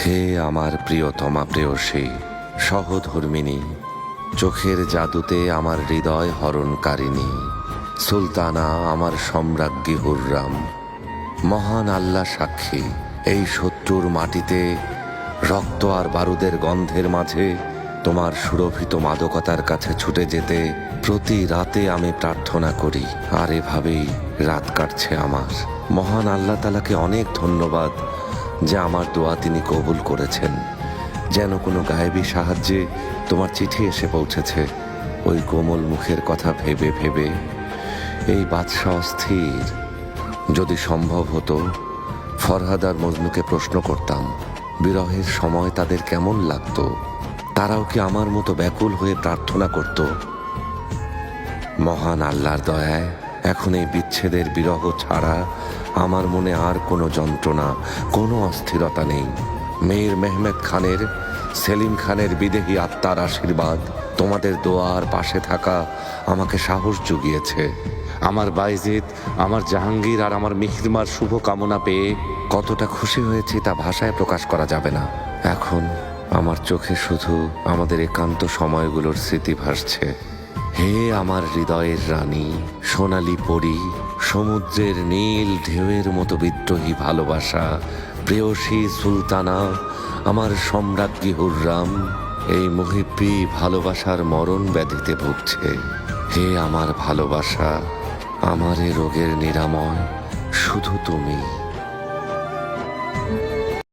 হে আমার প্রিয়তমা প্রেয়সী, সহধর্মিণী, চোখের জাদুতে আমার হৃদয় হরণকারিণী, সুলতানা, আমার সম্রাজ্ঞী হুররাম, মহান আল্লাহ সাক্ষী, এই শত্রুর মাটিতে রক্ত আর বারুদের গন্ধের মাঝে তোমার সুরভিত মাদকতার কাছে ছুটে যেতে প্রতি রাতে আমি প্রার্থনা করি। আর এভাবেই রাত কাটছে আমার। মহান আল্লাহ তাআলাকে অনেক ধন্যবাদ যে আমার দোয়া তিনি কবুল করেছেন। যেন কোনো গায়েবী সাহায্যে তোমার চিঠি এসে পৌঁছেছে। ওই কোমল মুখের কথা ভেবে ভেবে এই বাদশা অস্থির। যদি সম্ভব হতো ফরহাদ আর মজনুকে প্রশ্ন করতাম বিরহের সময় তাদের কেমন লাগতো, তারাও কি আমার মতো ব্যাকুল হয়ে প্রার্থনা করত? মহান আল্লাহর দয়ায় এখন এই বিচ্ছেদের বিরহ ছাড়া আমার মনে আর কোনো যন্ত্রণা, কোনো অস্থিরতা নেই। মীর মেহমেদ খানের, সেলিম খানের বিদেহী আত্মার আশীর্বাদ, তোমাদের দোয়ার পাশে থাকা আমাকে সাহস জুগিয়েছে। আমার বাইজিদ, আমার জাহাঙ্গীর আর আমার মিহিরমার শুভ কামনা পেয়ে কতটা খুশি হয়েছি তা ভাষায় প্রকাশ করা যাবে না। এখন আমার চোখে শুধু আমাদের একান্ত সময়গুলোর স্মৃতি ভাসছে। হে আমার হৃদয়ের রানী, সোনালী পরী, সমুদ্রের নীল ঢেউয়ের মতো বিদ্রোহী ভালোবাসা, প্রেয়সী সুলতানা, আমার সম্রাজ্ঞী হুররাম, এই মুহিব্বি ভালোবাসার মরণ ব্যাধিতে ভুগছে। হে আমার ভালোবাসা, আমার এ রোগের নিরাময় শুধু তুমি।